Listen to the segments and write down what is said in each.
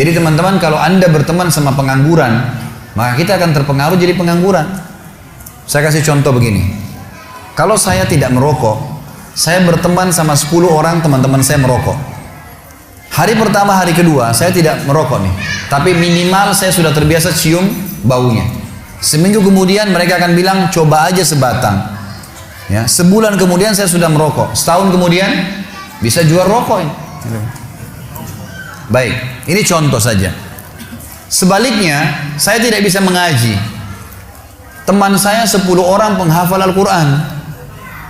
Jadi teman-teman, kalau Anda berteman sama pengangguran, maka kita akan terpengaruh jadi pengangguran. Saya kasih contoh begini. Kalau saya tidak merokok, saya berteman sama 10 orang teman-teman saya merokok. Hari pertama, hari kedua, saya tidak merokok nih. Tapi minimal saya sudah terbiasa cium baunya. Seminggu kemudian mereka akan bilang, coba aja sebatang. Ya, sebulan kemudian saya sudah merokok. Setahun kemudian bisa jual rokok ini. Baik, ini contoh saja. Sebaliknya, saya tidak bisa mengaji. Teman saya 10 orang penghafal Al-Quran.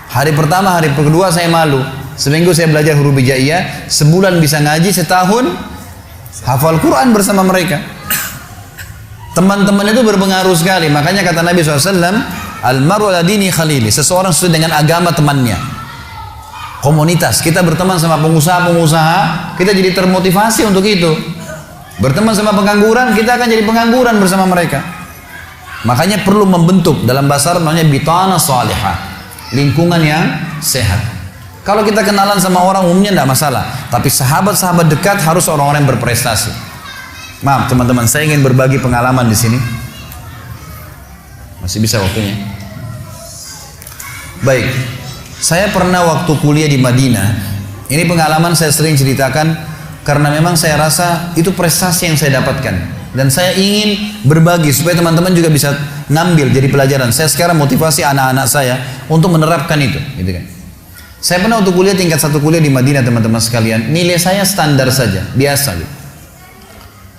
Hari pertama, hari kedua saya malu. Seminggu saya belajar huruf hijaiyah, sebulan bisa ngaji, setahun hafal Quran bersama mereka. Teman-teman itu berpengaruh sekali. Makanya kata Nabi SAW, Al-maru ala dini khalili. Seseorang sesuai dengan agama temannya. Komunitas, kita berteman sama pengusaha-pengusaha, kita jadi termotivasi untuk itu. Berteman sama pengangguran, kita akan jadi pengangguran bersama mereka. Makanya perlu membentuk, dalam bahasa Arab namanya bitana salihah, lingkungan yang sehat. Kalau kita kenalan sama orang umumnya tidak masalah, tapi sahabat-sahabat dekat harus orang-orang yang berprestasi. Maaf teman-teman, saya ingin berbagi pengalaman di sini. Masih bisa waktunya? Baik. Saya pernah waktu kuliah di Madinah, ini pengalaman saya sering ceritakan karena memang saya rasa itu prestasi yang saya dapatkan dan saya ingin berbagi supaya teman-teman juga bisa ngambil jadi pelajaran. Saya sekarang motivasi anak-anak saya untuk menerapkan itu, gitu kan. Saya pernah waktu kuliah tingkat 1 kuliah di Madinah teman-teman sekalian, nilai saya standar saja, biasa gitu.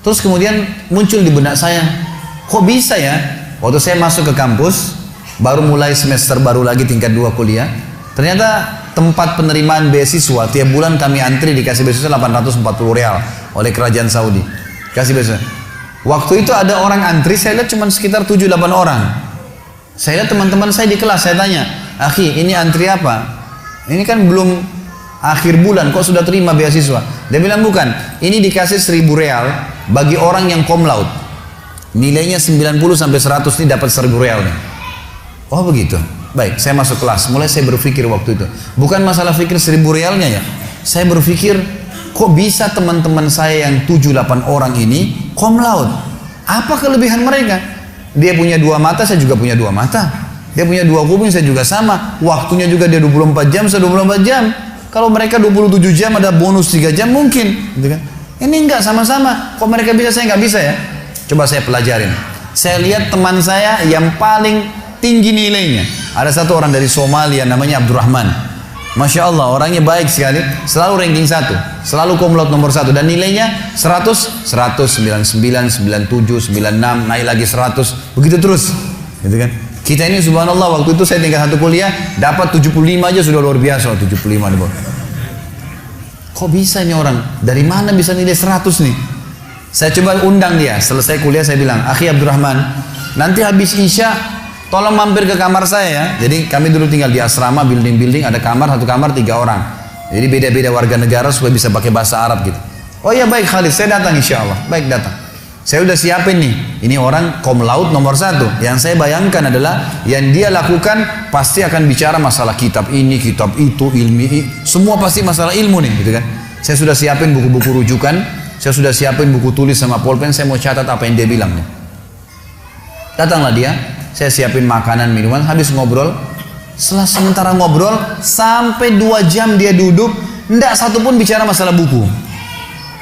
Terus kemudian muncul di benak saya, kok bisa ya? Waktu saya masuk ke kampus, baru mulai semester baru lagi tingkat 2 kuliah. Ternyata tempat penerimaan beasiswa tiap bulan kami antri dikasih beasiswa 840 rial oleh kerajaan Saudi. Kasih beasiswa. Waktu itu ada orang antri, saya lihat cuma sekitar 7-8 orang. Saya lihat teman-teman saya di kelas, saya tanya, "Akhi, ini antri apa? Ini kan belum akhir bulan, kok sudah terima beasiswa?" Dia bilang, "Bukan, ini dikasih 1000 rial bagi orang yang cum laude. Nilainya 90 sampai 100 ini dapat 1000 rial nih." Oh begitu. Baik, saya masuk kelas. Mulai saya berpikir waktu itu, bukan masalah pikir 1000 rialnya ya. Saya berpikir, kok bisa teman-teman saya yang 7-8 orang ini cum laude? Apa kelebihan mereka? Dia punya 2 mata, saya juga punya 2 mata. Dia punya 2 kuping, saya juga sama. Waktunya juga dia 24 jam, saya 24 jam. Kalau mereka 27 jam ada bonus 3 jam mungkin, gitu kan? Ini enggak sama-sama. Kok mereka bisa, saya enggak bisa ya? Coba saya pelajarin. Saya lihat teman saya yang paling tinggi nilainya. Ada satu orang dari Somalia namanya Abdurrahman. Masya Allah, orangnya baik sekali, selalu ranking 1, selalu cum laude nomor 1, dan nilainya 100, 100, 99, 97, 96, naik lagi 100, begitu terus, gitu kan? Kita ini subhanallah, waktu itu saya tinggal 1 kuliah, dapat 75 aja sudah luar biasa, 75 di bawah. Kok bisa ini orang? Dari mana bisa nilai 100 nih? Saya coba undang dia, selesai kuliah saya bilang, "Akhi Abdurrahman, nanti habis Isya, tolong mampir ke kamar saya ya." Jadi kami dulu tinggal di asrama, building-building, ada kamar, 1 kamar 3 orang. Jadi beda-beda warga negara supaya bisa pakai bahasa Arab gitu. "Oh iya baik Khalid, saya datang insya Allah." Baik, datang. Saya udah siapin nih, ini orang cum laude nomor 1. Yang saya bayangkan adalah yang dia lakukan pasti akan bicara masalah kitab ini, kitab itu, ilmi, semua pasti masalah ilmu nih, gitu kan. Saya sudah siapin buku-buku rujukan, saya sudah siapin buku tulis sama pulpen, saya mau catat apa yang dia bilang nih. Datanglah dia, saya siapin makanan, minuman, habis ngobrol. Setelah sementara ngobrol, sampai 2 jam dia duduk, enggak satupun bicara masalah buku.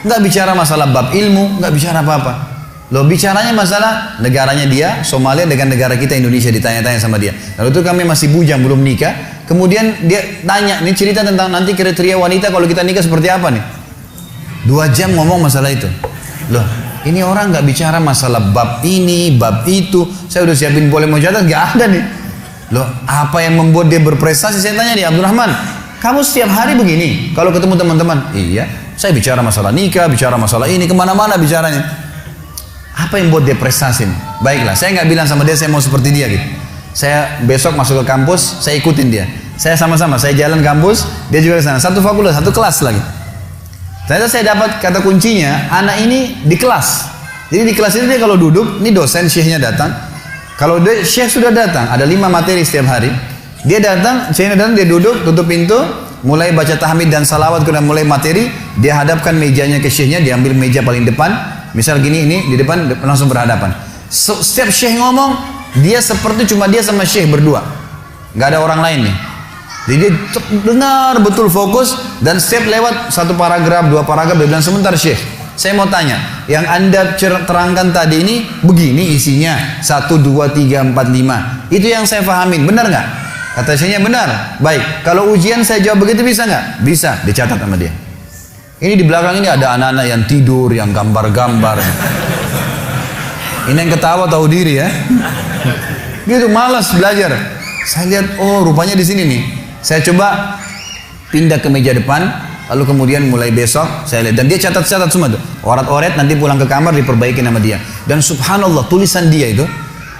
Enggak bicara masalah bab ilmu, enggak bicara apa-apa. Loh, bicaranya masalah negaranya dia, Somalia, dengan negara kita Indonesia, ditanya-tanya sama dia. Lalu itu kami masih bujang, belum nikah. Kemudian dia tanya, ini cerita tentang nanti kriteria wanita kalau kita nikah seperti apa nih. 2 jam ngomong masalah itu. Loh, ini orang nggak bicara masalah bab ini, bab itu. Saya udah siapin boleh mau catat, nggak ada nih. Loh, apa yang membuat dia berprestasi? Saya tanya dia, "Abdurrahman, kamu setiap hari begini kalau ketemu teman-teman?" "Iya, saya bicara masalah nikah, bicara masalah ini, kemana-mana bicaranya." Apa yang buat dia prestasi? Baiklah, saya nggak bilang sama dia saya mau seperti dia gitu. Saya besok masuk ke kampus, saya ikutin dia. Saya sama-sama, saya jalan kampus, dia juga ke sana. 1 fakultas, 1 kelas lagi. Ternyata saya dapat kata kuncinya, anak ini di kelas. Jadi di kelas ini dia kalau duduk, ini dosen syekhnya datang. Kalau dia, syekh sudah datang, ada 5 materi setiap hari. Dia datang, syekhnya datang, dia duduk, tutup pintu, mulai baca tahmid dan salawat, kemudian mulai materi, dia hadapkan mejanya ke syekhnya, dia ambil meja paling depan, misal gini, ini di depan langsung berhadapan. Setiap syekh ngomong, dia seperti cuma dia sama syekh berdua, nggak ada orang lain nih. Jadi dia dengar betul fokus, dan setiap lewat satu paragraf, dua paragraf, dia bilang sebentar syekh, saya mau tanya, yang anda terangkan tadi ini begini isinya, 1, 2, 3, 4, 5, itu yang saya pahamin, benar nggak? Kata syekhnya benar. Baik, kalau ujian saya jawab begitu bisa nggak? Bisa, dicatat sama dia. Ini di belakang ini ada anak-anak yang tidur, yang gambar-gambar. Ini yang ketawa tahu diri ya. Gitu, malas belajar. Saya lihat, oh rupanya di sini nih. Saya coba pindah ke meja depan, lalu kemudian mulai besok saya lihat, dan dia catat-catat semua tuh, oret-oret, nanti pulang ke kamar diperbaiki nama dia. Dan subhanallah, tulisan dia itu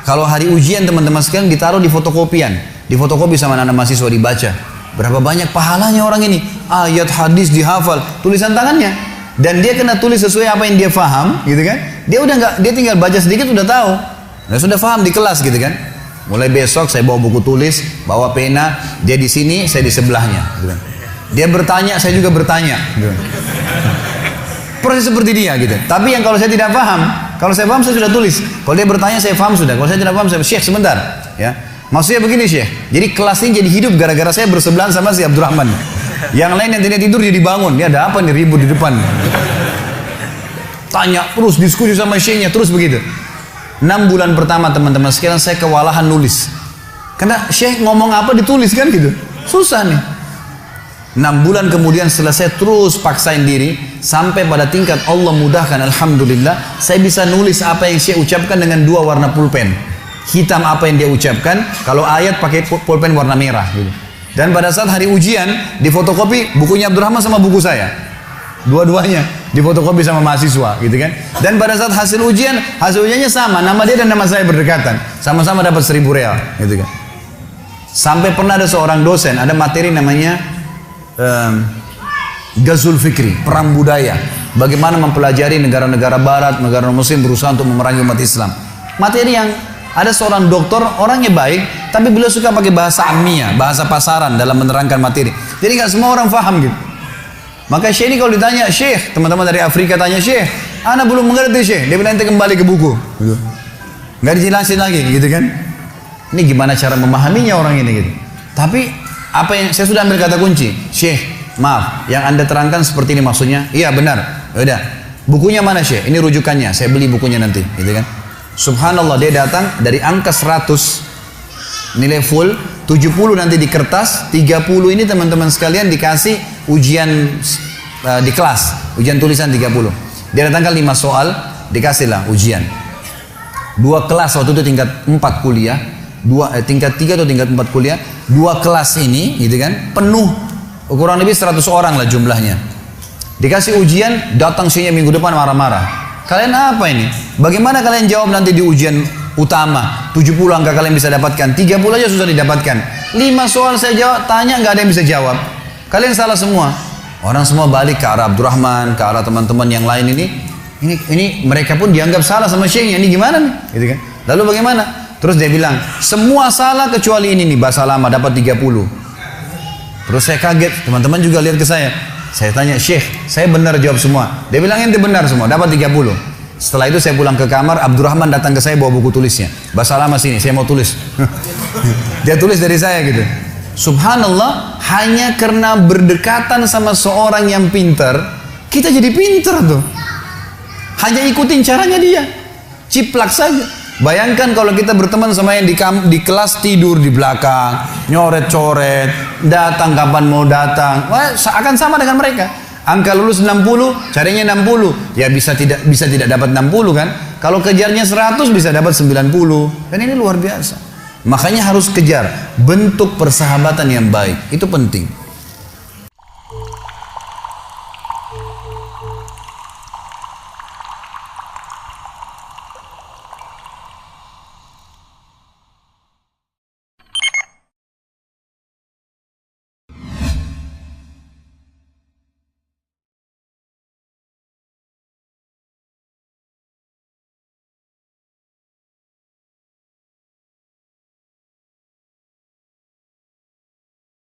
kalau hari ujian teman-teman sekalian ditaruh di fotokopian, di fotokopi sama anak mahasiswa dibaca. Berapa banyak pahalanya orang ini, ayat hadis dihafal, tulisan tangannya, dan dia kena tulis sesuai apa yang dia faham, gitu kan? Dia udah nggak, dia tinggal baca sedikit udah tahu, dan sudah faham di kelas, gitu kan? Mulai besok saya bawa buku tulis, bawa pena, dia di sini, saya di sebelahnya. Gitu. Dia bertanya, saya juga bertanya. Gitu. Proses seperti dia gitu. Tapi yang kalau saya tidak paham, kalau saya paham saya sudah tulis. Kalau dia bertanya saya paham sudah. Kalau saya tidak paham saya, Syekh sebentar. Ya, maksudnya begini Syekh. Jadi kelas ini jadi hidup gara-gara saya bersebelahan sama si Abdurrahman. Yang lain yang tidak tidur jadi bangun. Dia ada apa nih ribut di depan? Tanya terus, diskusi sama Syekhnya terus begitu. 6 bulan pertama teman-teman sekalian saya kewalahan nulis, karena Syekh ngomong apa ditulis kan gitu, susah nih. 6 bulan kemudian setelah saya terus paksain diri, sampai pada tingkat Allah mudahkan, alhamdulillah saya bisa nulis apa yang Syekh ucapkan dengan 2 warna pulpen hitam, apa yang dia ucapkan, kalau ayat pakai pulpen warna merah gitu. Dan pada saat hari ujian di fotokopi bukunya Abdurrahman sama buku saya, dua-duanya difotokopi sama mahasiswa gitu kan. Dan pada saat hasil ujiannya sama, nama dia dan nama saya berdekatan, sama-sama dapat 1.000 real gitu kan. Sampai pernah ada seorang dosen, ada materi namanya Ghazul Fikri, perang budaya, bagaimana mempelajari negara-negara barat, negara muslim berusaha untuk memerangi umat Islam. Materi yang ada seorang dokter, orangnya baik, tapi beliau suka pakai bahasa ammiah, bahasa pasaran dalam menerangkan materi, jadi nggak semua orang paham gitu. Maka Syekh ini kalau ditanya, Syekh, teman-teman dari Afrika tanya, Syekh, ana belum mengerti Syekh. Dia bilang, nanti kembali ke buku. Gitu. Nggak dijelasin lagi, gitu kan? Ini gimana cara memahaminya orang ini gitu. Tapi apa yang saya sudah ambil kata kunci, Syekh, maaf, yang anda terangkan seperti ini maksudnya? Iya benar. Yaudah, bukunya mana Syekh? Ini rujukannya. Saya beli bukunya nanti, gitu kan? Subhanallah, dia datang dari angka 100 nilai full, 70 nanti di kertas, 30 ini teman-teman sekalian dikasih ujian di kelas, ujian tulisan 30. Dia datangkan 5 soal, dikasihlah ujian. 2 kelas waktu itu tingkat 4 kuliah, tingkat 3 atau tingkat 4 kuliah, 2 kelas ini gitu kan, penuh, kurang lebih 100 orang lah jumlahnya. Dikasih ujian, datang sini minggu depan marah-marah. Kalian apa ini? Bagaimana kalian jawab nanti di ujian utama? 70 angka kalian bisa dapatkan, 30 aja susah didapatkan. 5 soal saya jawab, tanya nggak ada yang bisa jawab. Kalian salah semua. Orang semua balik ke arah Abdurrahman, ke arah teman-teman yang lain ini mereka pun dianggap salah sama Syekhnya. Ini gimana nih? Gitu kan? Lalu bagaimana? Terus dia bilang, semua salah kecuali ini nih, bahasa lama dapat 30. Terus saya kaget, teman-teman juga lihat ke saya. Saya tanya, Syekh, saya benar jawab semua. Dia bilang, ente benar semua, dapat 30. Setelah itu saya pulang ke kamar, Abdurrahman datang ke saya bawa buku tulisnya. Bahasa lama sini, saya mau tulis. Dia tulis dari saya gitu. Subhanallah, hanya karena berdekatan sama seorang yang pintar, kita jadi pintar tuh. Hanya ikutin caranya dia, ciplak saja. Bayangkan kalau kita berteman sama yang di kelas tidur di belakang, nyoret-coret, datang kapan mau datang, wah, akan sama dengan mereka. Angka lulus 60, carinya 60, ya bisa tidak dapat 60 kan? Kalau kejarnya 100 bisa dapat 90, dan ini luar biasa. Makanya harus kejar bentuk persahabatan yang baik, itu penting.